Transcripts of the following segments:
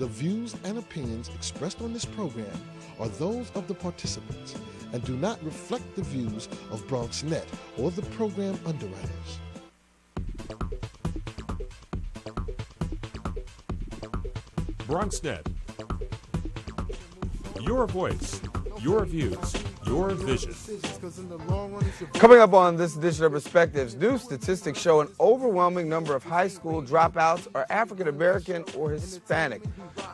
The views and opinions expressed on this program are those of the participants and do not reflect the views of BronxNet or the program underwriters. BronxNet. Your voice, your views, your vision. Coming up on this edition of Perspectives, new statistics show an overwhelming number of high school dropouts are African American or Hispanic.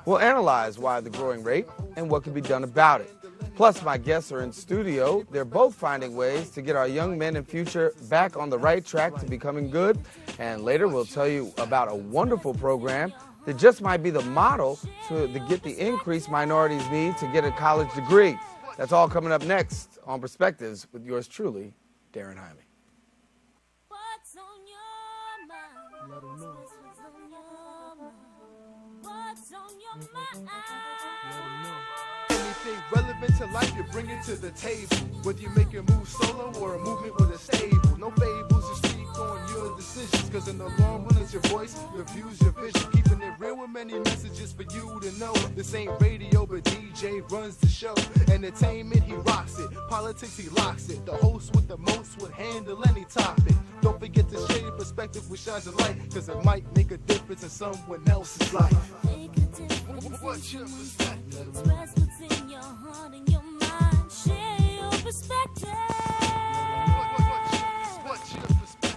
We'll analyze why the growing rate and what can be done about it. Plus, my guests are in studio. They're both finding ways to get our young men and future back on the right track to becoming good. And later, we'll tell you about a wonderful program that just might be the model to get the increase minorities need to get a college degree. That's all coming up next on Perspectives with yours truly, Darren Hyman. What's on your mind? Let 'em know. What's on your mind? What's on your mind? Let 'em know. Anything relevant to life, you bring it to the table. Whether you make a move solo or a movement with a stable. No fables, you speak on your decisions. Cause in the long run, it's your voice, your views, your vision. Keeping it real with many messages for you to know. This ain't radio, but DJ runs the show. Entertainment, he rocks it. Politics, he locks it. The host with the most would handle any topic. Don't forget to share your perspective with shines of light. Cause it might make a difference in someone else's life. Make a difference. What's your perspective? Express what's in your heart and your mind. Share your perspective. What's your perspective?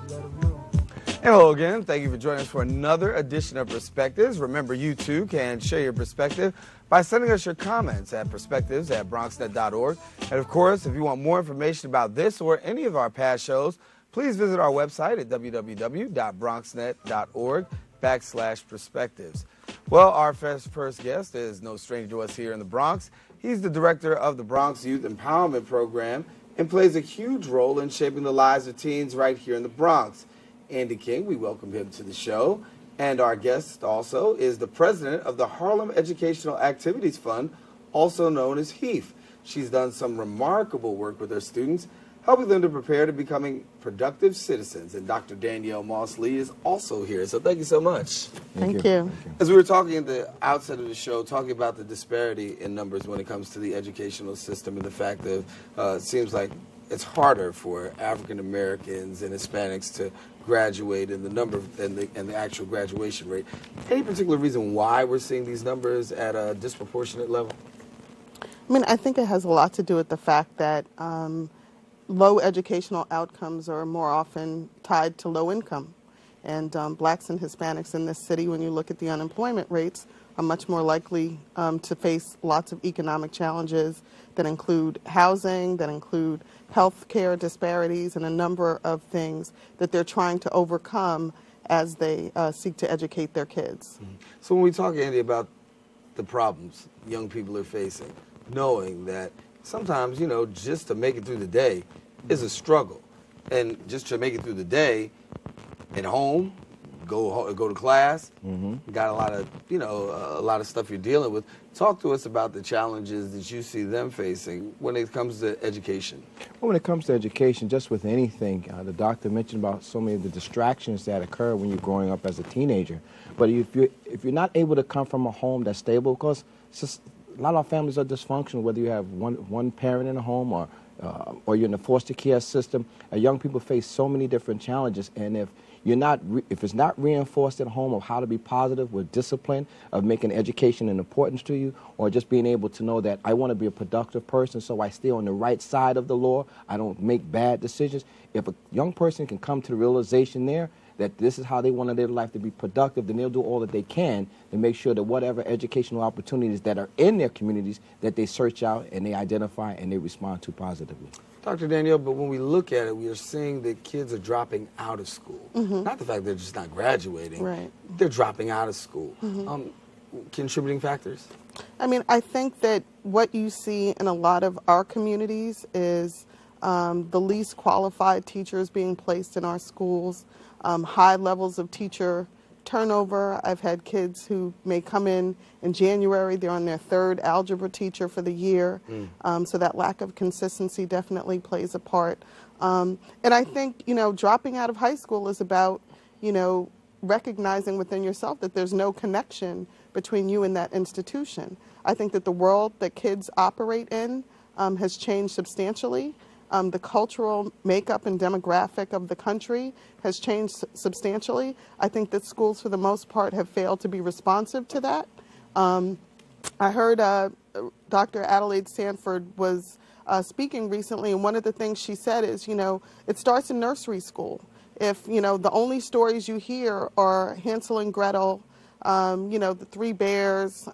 Let 'em know. And hello again. Thank you for joining us for another edition of Perspectives. Remember, you too can share your perspective by sending us your comments at perspectives@bronxnet.org. And of course, if you want more information about this or any of our past shows, please visit our website at www.bronxnet.org/perspectives. Well, our first guest is no stranger to us here in the Bronx. He's the director of the Bronx Youth Empowerment Program and plays a huge role in shaping the lives of teens right here in the Bronx. Andy King, we welcome him to the show. And our guest also is the president of the Harlem Educational Activities Fund, also known as HEAF. She's done some remarkable work with her students, helping them to prepare to becoming productive citizens. And Dr. Danielle Moss-Lee is also here. So thank you so much. Thank you. As we were talking at the outset of the show, talking about the disparity in numbers when it comes to the educational system and the fact that it seems like it's harder for African Americans and Hispanics to graduate, and the number and the actual graduation rate. Any particular reason why we're seeing these numbers at a disproportionate level? I mean, I think it has a lot to do with the fact that low educational outcomes are more often tied to low income. And blacks and Hispanics in this city, when you look at the unemployment rates, are much more likely to face lots of economic challenges that include housing, that include health care disparities, and a number of things that they're trying to overcome as they seek to educate their kids. Mm-hmm. So when we talk, Andy, about the problems young people are facing, knowing that sometimes, just to make it through the day is a struggle. And just to make it through the day at home, go to class, got a lot of stuff you're dealing with. Talk to us about the challenges that you see them facing when it comes to education. Well, when it comes to education, just with anything, the doctor mentioned about so many of the distractions that occur when you're growing up as a teenager. But if you're not able to come from a home that's stable, because a lot of our families are dysfunctional, whether you have one parent in a home or you're in the foster care system, young people face so many different challenges, and if it's not reinforced at home of how to be positive with discipline, of making education an importance to you, or just being able to know that I want to be a productive person so I stay on the right side of the law, I don't make bad decisions. If a young person can come to the realization there that this is how they want their life to be productive, then they'll do all that they can to make sure that whatever educational opportunities that are in their communities, that they search out and they identify and they respond to positively. Dr. Danielle, but when we look at it, we are seeing that kids are dropping out of school. Not the fact they're just not graduating. Right. They're dropping out of school. Contributing factors? I mean, I think that what you see in a lot of our communities is the least qualified teachers being placed in our schools, high levels of teacher turnover. I've had kids who may come in January, they're on their third algebra teacher for the year. So that lack of consistency definitely plays a part. And I think, dropping out of high school is about, recognizing within yourself that there's no connection between you and that institution. I think that the world that kids operate in has changed substantially. The cultural makeup and demographic of the country has changed substantially. I think that schools, for the most part, have failed to be responsive to that. I heard Dr. Adelaide Sanford was speaking recently, and one of the things she said is, it starts in nursery school. If, the only stories you hear are Hansel and Gretel, the Three Bears,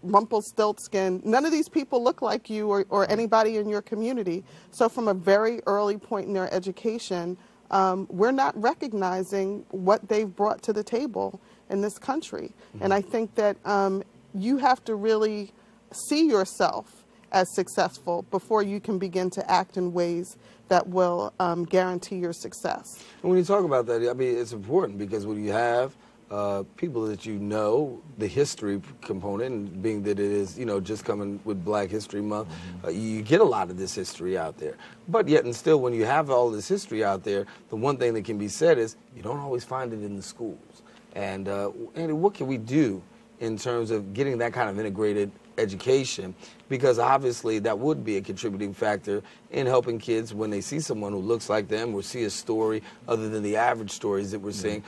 Rumpelstiltskin, none of these people look like you or anybody in your community. So from a very early point in their education, we're not recognizing what they've brought to the table in this country. Mm-hmm. And I think that you have to really see yourself as successful before you can begin to act in ways that will guarantee your success. And when you talk about that, I mean, it's important because when you have people that the history component, being that it is, just coming with Black History Month, you get a lot of this history out there. But yet and still, when you have all this history out there, the one thing that can be said is you don't always find it in the schools. And what can we do in terms of getting that kind of integrated education? Because obviously that would be a contributing factor in helping kids when they see someone who looks like them or see a story other than the average stories that we're seeing.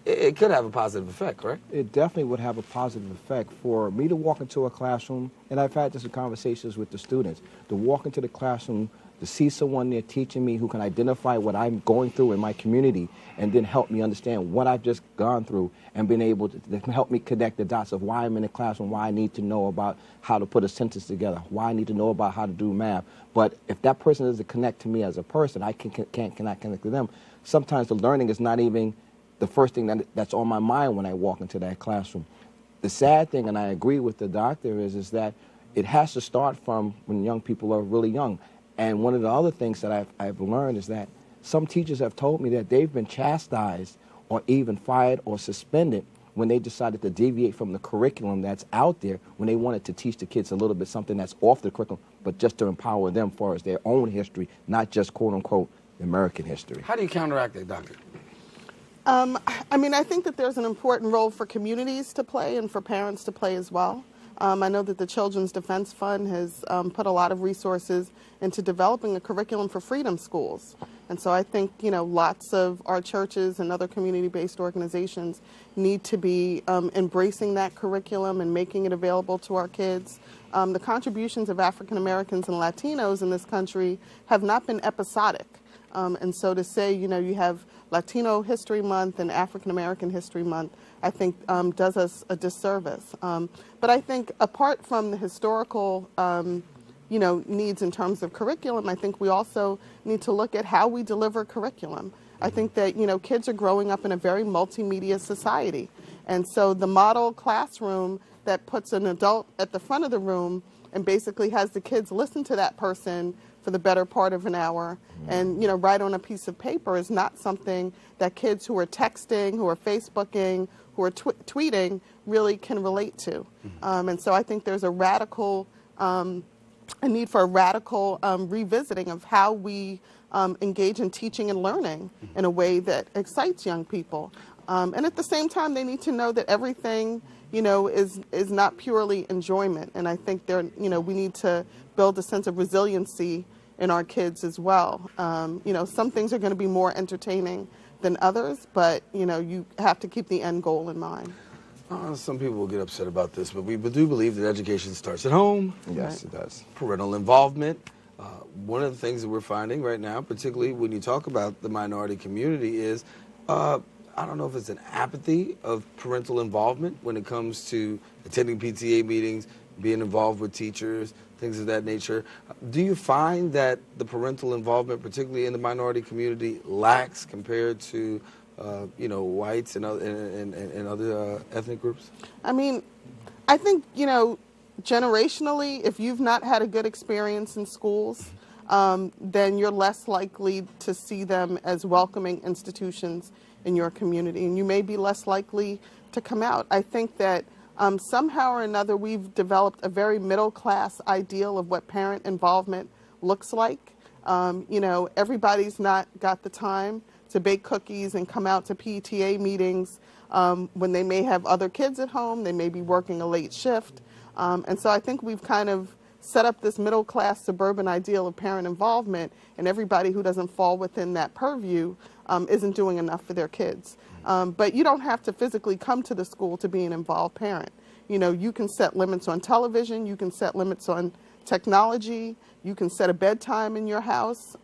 It could have a positive effect, correct? It definitely would have a positive effect. For me to walk into a classroom, and I've had this in conversations with the students, to walk into the classroom, to see someone there teaching me who can identify what I'm going through in my community and then help me understand what I've just gone through and been able to help me connect the dots of why I'm in the classroom, why I need to know about how to put a sentence together, why I need to know about how to do math. But if that person doesn't connect to me as a person, I cannot connect to them. Sometimes the learning is not even the first thing that's on my mind when I walk into that classroom. The sad thing, and I agree with the doctor, is that it has to start from when young people are really young. And one of the other things that I've learned is that some teachers have told me that they've been chastised or even fired or suspended when they decided to deviate from the curriculum that's out there, when they wanted to teach the kids a little bit something that's off the curriculum, but just to empower them as far as their own history, not just quote-unquote American history. How do you counteract that, doctor? I think that there's an important role for communities to play and for parents to play as well. I know that the Children's Defense Fund has put a lot of resources into developing a curriculum for freedom schools. And so I think, lots of our churches and other community-based organizations need to be embracing that curriculum and making it available to our kids. The contributions of African Americans and Latinos in this country have not been episodic. And so to say, you have Latino History Month and African American History Month, I think does us a disservice. But I think apart from the historical, needs in terms of curriculum, I think we also need to look at how we deliver curriculum. I think that, kids are growing up in a very multimedia society. And so the model classroom that puts an adult at the front of the room and basically has the kids listen to that person for the better part of an hour and, write on a piece of paper is not something that kids who are texting, who are Facebooking, who are tweeting really can relate to. And so I think there's a need for a radical revisiting of how we engage in teaching and learning in a way that excites young people. And at the same time, they need to know that everything, is not purely enjoyment. And I think we need to build a sense of resiliency in our kids as well. Some things are going to be more entertaining than others, but, you have to keep the end goal in mind. Some people will get upset about this, but we do believe that education starts at home. Yes, it does. Parental involvement. One of the things that we're finding right now, particularly when you talk about the minority community, is I don't know if it's an apathy of parental involvement when it comes to attending PTA meetings, being involved with teachers, things of that nature. Do you find that the parental involvement, particularly in the minority community, lacks compared to whites and other ethnic groups? I think, generationally, if you've not had a good experience in schools, then you're less likely to see them as welcoming institutions in your community, and you may be less likely to come out. I think that somehow or another we've developed a very middle-class ideal of what parent involvement looks like. Everybody's not got the time to bake cookies and come out to PTA meetings when they may have other kids at home. They may be working a late shift. And so I think we've kind of set up this middle-class suburban ideal of parent involvement, and everybody who doesn't fall within that purview isn't doing enough for their kids. But you don't have to physically come to the school to be an involved parent. You know, you can set limits on television, you can set limits on technology, you can set a bedtime in your house.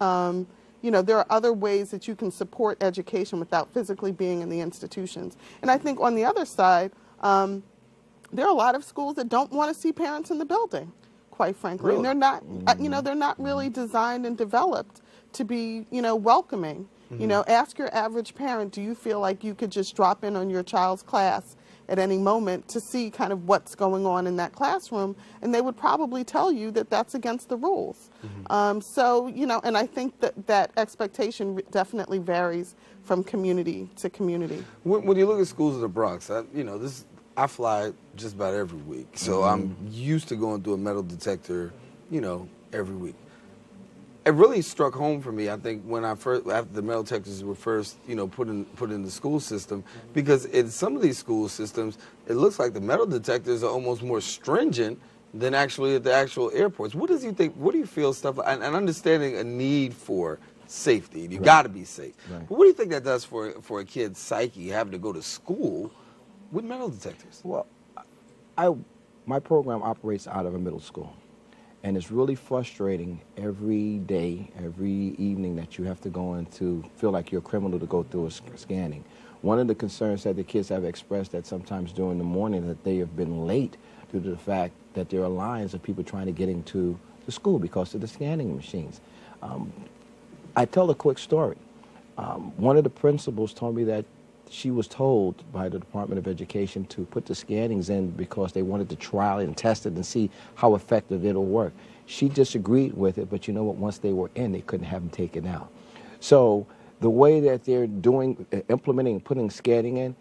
You know, there are other ways that you can support education without physically being in the institutions. And I think on the other side, there are a lot of schools that don't want to see parents in the building, quite frankly. Really? And they're not, you know, they're not really designed and developed to be, you know, welcoming. You know, ask your average parent, do you feel like you could just drop in on your child's class at any moment to see kind of what's going on in that classroom? And they would probably tell you that that's against the rules. So, you know, and I think that that expectation definitely varies from community to community. When you look at schools in the Bronx, I fly just about every week, so I'm used to going through a metal detector, you know, every week. It really struck home for me, I think, when after the metal detectors were first, you know, put in the school system, because in some of these school systems, it looks like the metal detectors are almost more stringent than actually at the actual airports. What do you think? What do you feel stuff like, and understanding a need for safety? You got to be safe. Right. But what do you think that does for a kid's psyche having to go to school with metal detectors? Well, my program operates out of a middle school, and it's really frustrating every day, every evening that you have to go in to feel like you're a criminal to go through a scanning. One of the concerns that the kids have expressed that sometimes during the morning that they have been late due to the fact that there are lines of people trying to get into the school because of the scanning machines. I tell a quick story. One of the principals told me that she was told by the Department of Education to put the scannings in because they wanted to trial it and test it and see how effective it'll work. She disagreed with it, but you know what? Once they were in, they couldn't have them taken out. So the way that they're implementing and putting scanning in,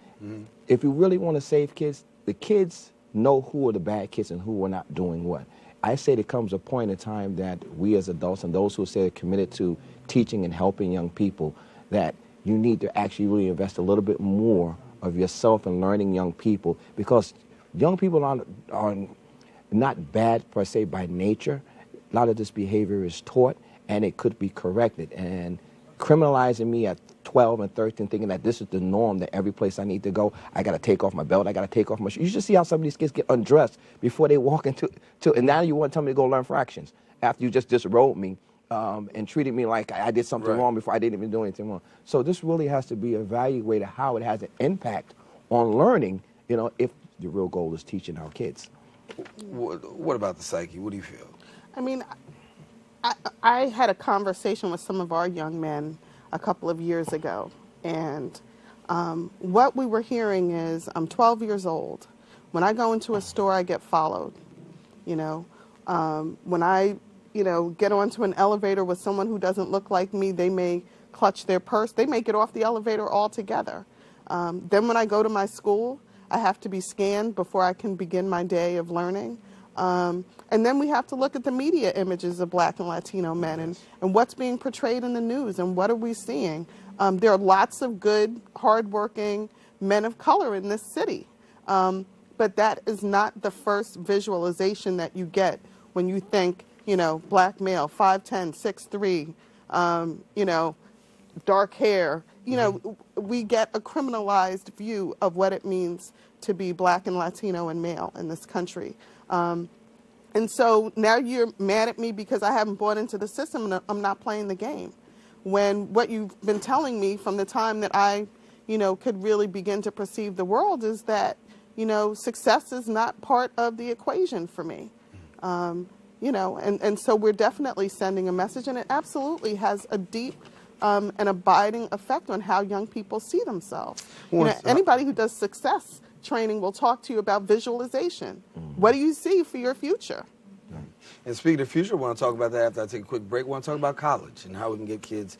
if you really want to save kids, the kids know who are the bad kids and who are not doing what. I say there comes a point in time that we as adults and those who say they're committed to teaching and helping young people, that you need to actually really invest a little bit more of yourself in learning young people, because young people are not bad per se by nature. A lot of this behavior is taught and it could be corrected. And criminalizing me at 12 and 13, thinking that this is the norm, that every place I need to go, I got to take off my belt, I got to take off my shoes. You should see how some of these kids get undressed before they walk into, and now you want to tell me to go learn fractions after you just disrobed me. And treated me like I did something wrong before I didn't even do anything wrong. So this really has to be evaluated how it has an impact on learning, you know, if the real goal is teaching our kids. What about the psyche? What do you feel? I mean, I had a conversation with some of our young men a couple of years ago, and what we were hearing is, I'm 12 years old. When I go into a store, I get followed. You know, when I get onto an elevator with someone who doesn't look like me, they may clutch their purse. They may get off the elevator altogether. Then when I go to my school, I have to be scanned before I can begin my day of learning. And then we have to look at the media images of Black and Latino men and what's being portrayed in the news and what are we seeing. There are lots of good, hardworking men of color in this city. But that is not the first visualization that you get when you think, you know, Black male, 5'10", 6'3", you know, dark hair. You know, we get a criminalized view of what it means to be Black and Latino and male in this country. And so now you're mad at me because I haven't bought into the system and I'm not playing the game. When what you've been telling me from the time that I, you know, could really begin to perceive the world is that, you know, success is not part of the equation for me. You know, and so we're definitely sending a message, and it absolutely has a deep and abiding effect on how young people see themselves. You know, anybody who does success training will talk to you about visualization. What do you see for your future? And speaking of future, I want to talk about that after I take a quick break. I want to talk about college and how we can get kids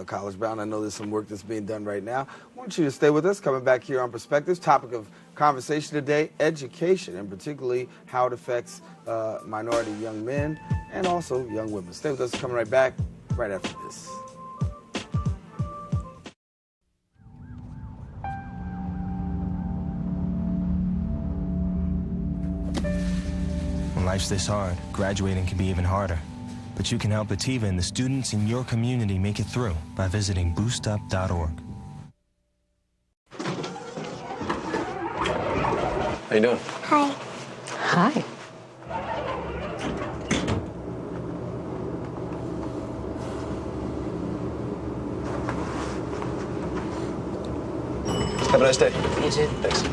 college bound. I know there's some work that's being done right now. I want you to stay with us. Coming back here on Perspectives, topic of conversation today, education, and particularly how it affects minority young men and also young women. Stay with us. Coming right back right after this. life's this hard, graduating can be even harder. But you can help Ativa and the students in your community make it through by visiting boostup.org. How you doing? Hi. Hi. Have a nice day. You too. Thanks.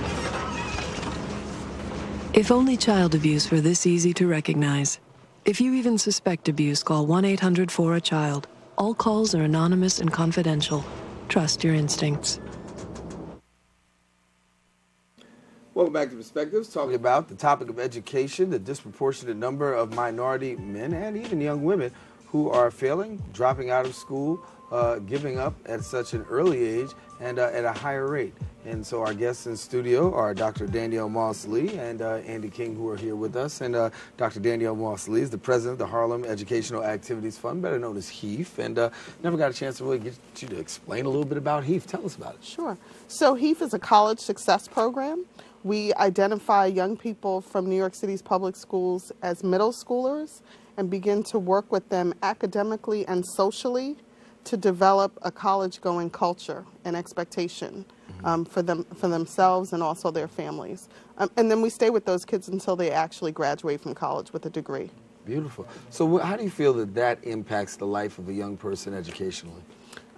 If only child abuse were this easy to recognize. If you even suspect abuse, call 1-800-4-A-CHILD. All calls are anonymous and confidential. Trust your instincts. Welcome back to Perspectives, talking about the topic of education, the disproportionate number of minority men and even young women who are failing, dropping out of school, giving up at such an early age and at a higher rate. And so our guests in studio are Dr. Danielle Moss-Lee and Andy King, who are here with us. And Dr. Danielle Moss-Lee is the president of the Harlem Educational Activities Fund, better known as HEAF. And never got a chance to really get you to explain a little bit about HEAF. Tell us about it. Sure. So HEAF is a college success program. We identify young people from New York City's public schools as middle schoolers and begin to work with them academically and socially to develop a college-going culture and expectation for themselves and also their families. And then we stay with those kids until they actually graduate from college with a degree. Beautiful. So how do you feel that that impacts the life of a young person educationally?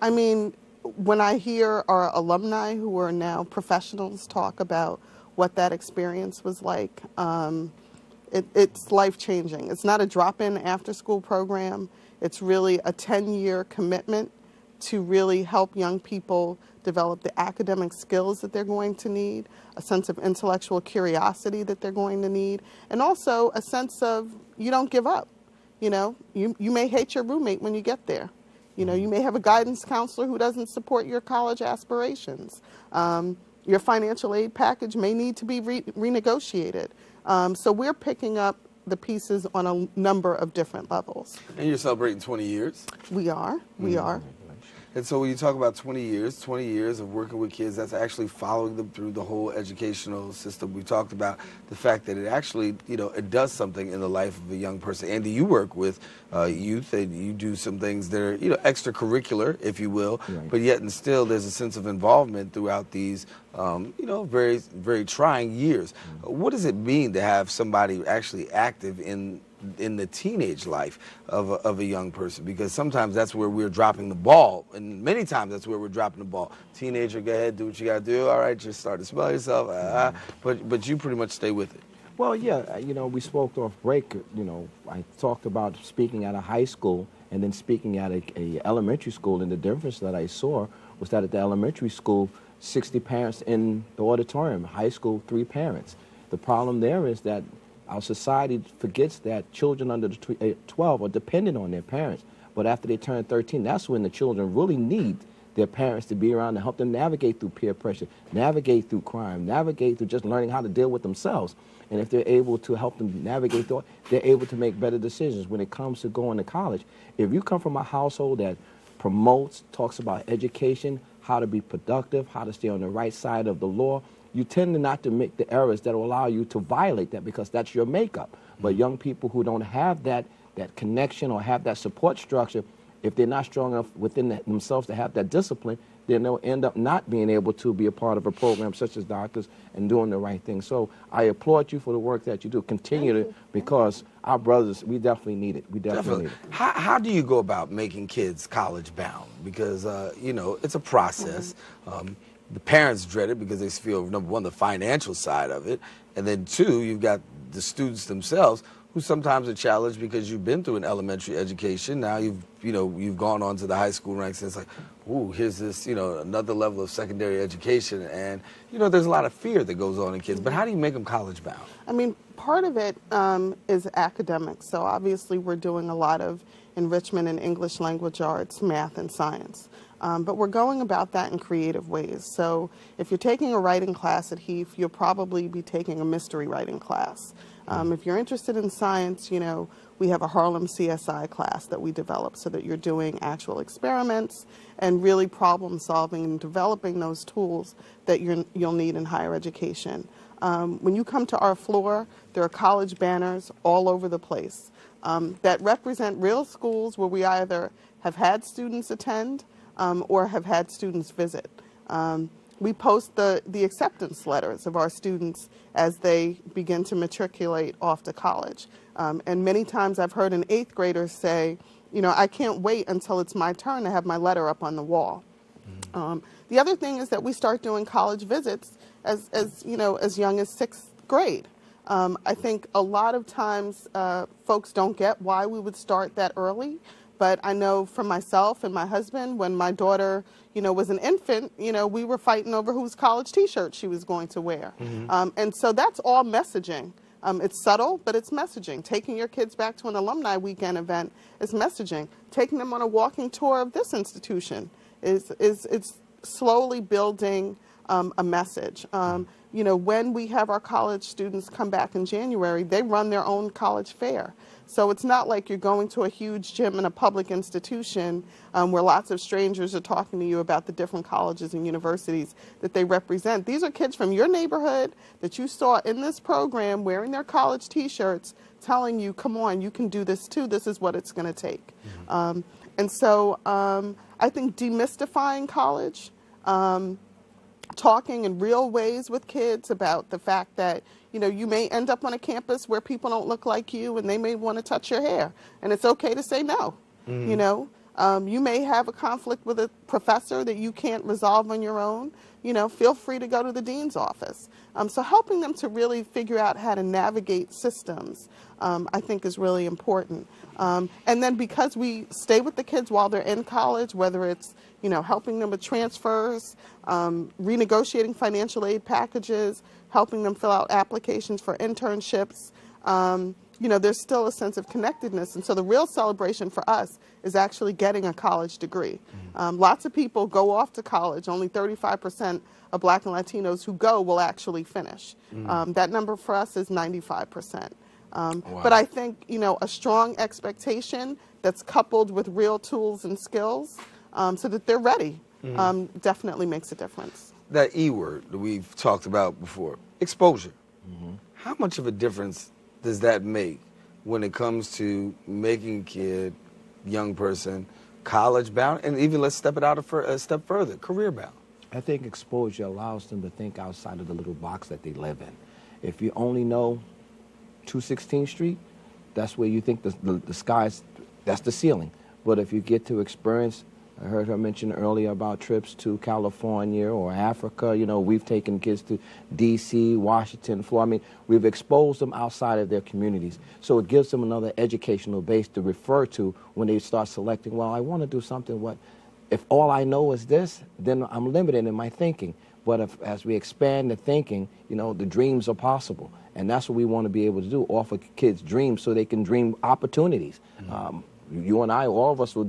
I mean, when I hear our alumni who are now professionals talk about what that experience was like, it's life-changing. It's not a drop-in after-school program. It's really a 10-year commitment to really help young people develop the academic skills that they're going to need, a sense of intellectual curiosity that they're going to need, and also a sense of you don't give up. You know, you may hate your roommate when you get there. You know, you may have a guidance counselor who doesn't support your college aspirations. Your financial aid package may need to be renegotiated. So we're picking up the pieces on a number of different levels. And you're celebrating 20 years? We are. We are. And so when you talk about 20 years of working with kids, that's actually following them through the whole educational system. We talked about the fact that it actually, it does something in the life of a young person. Andy, you work with youth and you do some things that are, extracurricular, if you will, right. But yet and still there's a sense of involvement throughout these, very, very trying years. What does it mean to have somebody actually active in the teenage life of a young person? Because sometimes that's where we're dropping the ball, and many times that's where we're dropping the ball. Teenager, go ahead, do what you got to do. All right, just start to smell yourself. But you pretty much stay with it. Well, yeah, we spoke off break. I talked about speaking at a high school and then speaking at a elementary school, and the difference that I saw was that at the elementary school, 60 parents in the auditorium, high school, 3 parents. The problem there is that our society forgets that children under the 12 are dependent on their parents. But after they turn 13, that's when the children really need their parents to be around to help them navigate through peer pressure, navigate through crime, navigate through just learning how to deal with themselves. And if they're able to help them navigate through it, they're able to make better decisions when it comes to going to college. If you come from a household that promotes, talks about education, how to be productive, how to stay on the right side of the law, you tend not to make the errors that will allow you to violate that because that's your makeup. But young people who don't have that connection or have that support structure, if they're not strong enough within themselves to have that discipline, then they'll end up not being able to be a part of a program such as Doctors and doing the right thing. So I applaud you for the work that you do. Continue to, because our brothers, we definitely need it. We definitely need it. How do you go about making kids college bound? Because, it's a process. The parents dread it because they feel, number one, the financial side of it, and then 2, you've got the students themselves who sometimes are challenged because you've been through an elementary education. Now you've gone on to the high school ranks, and it's like, ooh, here's this, another level of secondary education, and there's a lot of fear that goes on in kids. But how do you make them college bound? I mean, part of it is academics. So obviously we're doing a lot of enrichment in English language arts, math, and science. But we're going about that in creative ways. So if you're taking a writing class at Heath, you'll probably be taking a mystery writing class. If you're interested in science, we have a Harlem CSI class that we develop so that you're doing actual experiments and really problem solving and developing those tools that you'll need in higher education. When you come to our floor, there are college banners all over the place that represent real schools where we either have had students attend or have had students visit. We post the acceptance letters of our students as they begin to matriculate off to college. And many times I've heard an 8th grader say, I can't wait until it's my turn to have my letter up on the wall. The other thing is that we start doing college visits as young as 6th grade. I think a lot of times folks don't get why we would start that early. But I know for myself and my husband, when my daughter, was an infant, we were fighting over whose college T-shirt she was going to wear. And so that's all messaging. It's subtle, but it's messaging. Taking your kids back to an alumni weekend event is messaging. Taking them on a walking tour of this institution is slowly building a message. When we have our college students come back in January, they run their own college fair. So it's not like you're going to a huge gym in a public institution where lots of strangers are talking to you about the different colleges and universities that they represent. These are kids from your neighborhood that you saw in this program wearing their college T-shirts telling you, come on, you can do this too. This is what it's going to take. And so I think demystifying college, talking in real ways with kids about the fact that you may end up on a campus where people don't look like you and they may want to touch your hair. And it's okay to say no. You may have a conflict with a professor that you can't resolve on your own. Feel free to go to the dean's office. So helping them to really figure out how to navigate systems, I think is really important. And then because we stay with the kids while they're in college, whether it's helping them with transfers, renegotiating financial aid packages, helping them fill out applications for internships, there's still a sense of connectedness. And so the real celebration for us is actually getting a college degree. Lots of people go off to college. Only 35% of Black and Latinos who go will actually finish. That number for us is 95%. Wow. But I think, a strong expectation that's coupled with real tools and skills so that they're ready definitely makes a difference. That E word that we've talked about before, exposure. How much of a difference does that make when it comes to making a kid, young person, college bound, and even let's step it out a step further, career bound? I think exposure allows them to think outside of the little box that they live in. If you only know 216th Street, that's where you think the sky's, that's the ceiling. But if you get to experience, I heard her mention earlier about trips to California or Africa. We've taken kids to D.C., Washington, Florida. I mean, we've exposed them outside of their communities. So it gives them another educational base to refer to when they start selecting, well, I want to do something. If all I know is this, then I'm limited in my thinking. But as we expand the thinking, the dreams are possible. And that's what we want to be able to do, offer kids dreams so they can dream opportunities. You and I, all of us will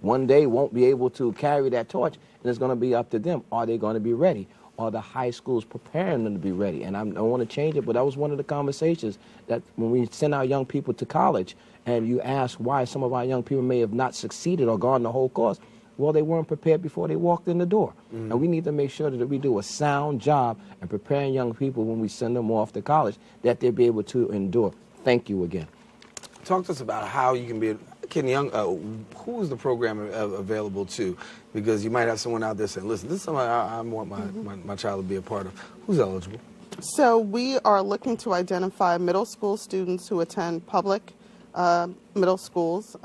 one day won't be able to carry that torch, and it's going to be up to them. Are they going to be ready? Are the high schools preparing them to be ready? And I don't want to change it, but that was one of the conversations that when we send our young people to college and you ask why some of our young people may have not succeeded or gone the whole course, well, they weren't prepared before they walked in the door. And we need to make sure that we do a sound job in preparing young people when we send them off to college, that they'll be able to endure. Thank you again. Talk to us about how you can be, Ken Young, who is the program available to? Because you might have someone out there saying, listen, this is something I want my child to be a part of. Who's eligible? So we are looking to identify middle school students who attend public middle schools,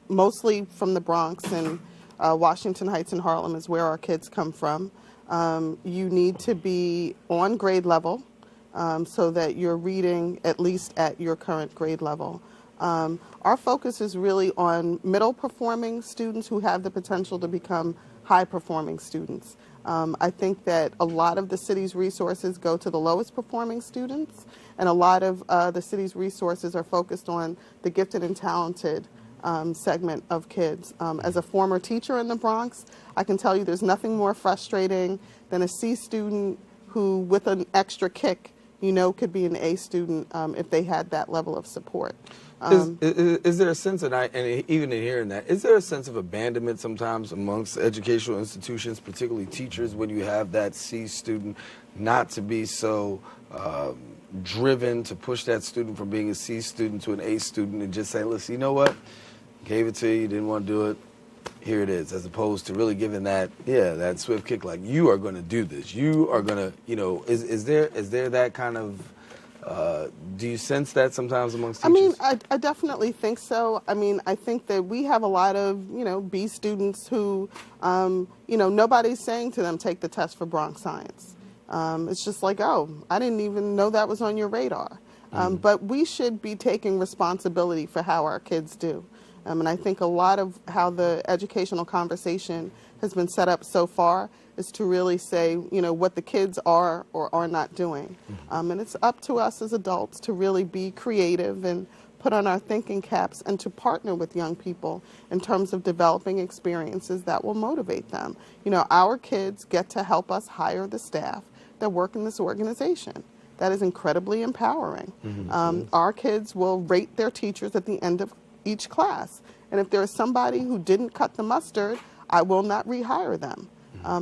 mostly from the Bronx, and Washington Heights and Harlem is where our kids come from. You need to be on grade level so that you're reading at least at your current grade level. Our focus is really on middle performing students who have the potential to become high performing students. I think that a lot of the city's resources go to the lowest performing students, and a lot of the city's resources are focused on the gifted and talented segment of kids. As a former teacher in the Bronx, I can tell you there's nothing more frustrating than a C student who, with an extra kick, could be an A student if they had that level of support. Is there a sense, and even in hearing that, is there a sense of abandonment sometimes amongst educational institutions, particularly teachers, when you have that C student, not to be so driven to push that student from being a C student to an A student and just say, listen, you know what, gave it to you, didn't want to do it, here it is, as opposed to really giving that swift kick, like, you are going to do this, you are going to, is there that kind of, do you sense that sometimes amongst teachers? I definitely think so. I think that we have a lot of, B students who, nobody's saying to them, take the test for Bronx Science. It's just like, oh, I didn't even know that was on your radar. But we should be taking responsibility for how our kids do. And I think a lot of how the educational conversation has been set up so far is to really say, what the kids are or are not doing. And it's up to us as adults to really be creative and put on our thinking caps and to partner with young people in terms of developing experiences that will motivate them. Our kids get to help us hire the staff that work in this organization. That is incredibly empowering. Our kids will rate their teachers at the end of each class. And if there is somebody who didn't cut the mustard, I will not rehire them.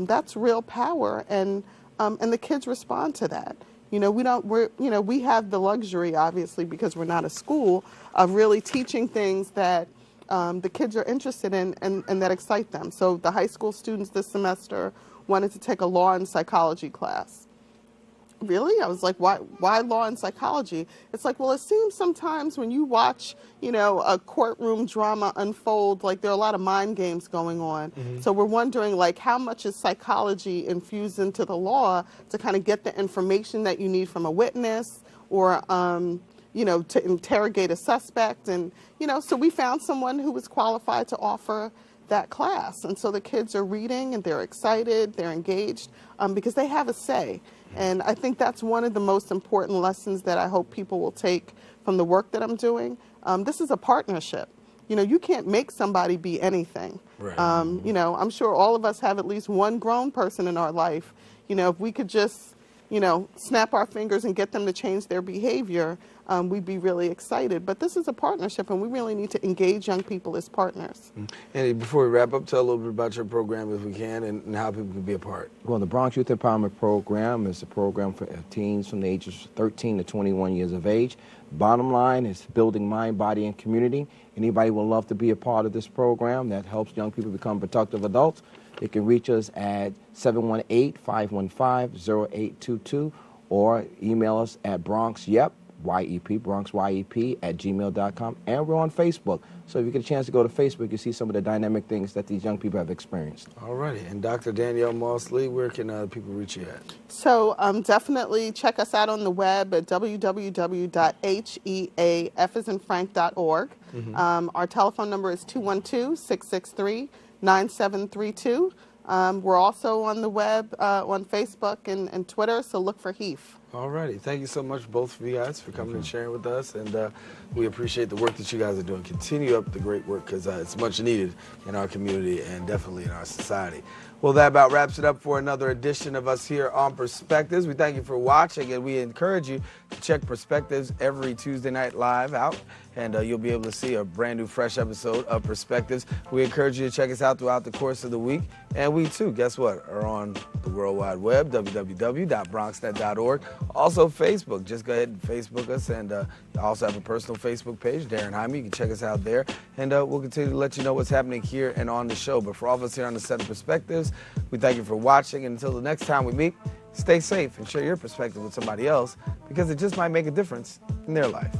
That's real power, and the kids respond to that. We have the luxury, obviously, because we're not a school, of really teaching things that the kids are interested in and that excite them. So the high school students this semester wanted to take a law and psychology class. Really? I was like, why law and psychology? It's like, well, it seems sometimes when you watch, a courtroom drama unfold, like there are a lot of mind games going on. So we're wondering, like, how much is psychology infused into the law to kind of get the information that you need from a witness or, to interrogate a suspect. And, so we found someone who was qualified to offer that class. And so the kids are reading and they're excited, they're engaged because they have a say. And I think that's one of the most important lessons that I hope people will take from the work that I'm doing. This is a partnership. You can't make somebody be anything. Right. I'm sure all of us have at least one grown person in our life. If we could just, snap our fingers and get them to change their behavior, we'd be really excited. But this is a partnership, and we really need to engage young people as partners. Andy, before we wrap up, tell a little bit about your program, if we can, and how people can be a part. Well, the Bronx Youth Empowerment Program is a program for teens from the ages 13 to 21 years of age. Bottom line is building mind, body, and community. Anybody would love to be a part of this program that helps young people become productive adults. They can reach us at 718-515-0822 or email us at BronxYep, Y-E-P, BronxYEP at gmail.com. And we're on Facebook. So if you get a chance to go to Facebook, you see some of the dynamic things that these young people have experienced. All righty. And Dr. Danielle Moss-Lee, where can people reach you at? So definitely check us out on the web at www.heafasinfrank.org. Our telephone number is 212-663-9732. We're also on the web, on Facebook and Twitter, so look for HEAF. All righty. Thank you so much, both of you guys, for coming and sharing with us. And we appreciate the work that you guys are doing. Continue up the great work because it's much needed in our community and definitely in our society. Well, that about wraps it up for another edition of us here on Perspectives. We thank you for watching, and we encourage you to check Perspectives every Tuesday night live out, and you'll be able to see a brand new, fresh episode of Perspectives. We encourage you to check us out throughout the course of the week, and we, too, guess what, are on the World Wide Web, www.bronxnet.org. Also, Facebook. Just go ahead and Facebook us, and I also have a personal Facebook page, Darren Jaime. You can check us out there, and we'll continue to let you know what's happening here and on the show. But for all of us here on the set of Perspectives, we thank you for watching, and until the next time we meet, stay safe and share your perspective with somebody else because it just might make a difference in their life.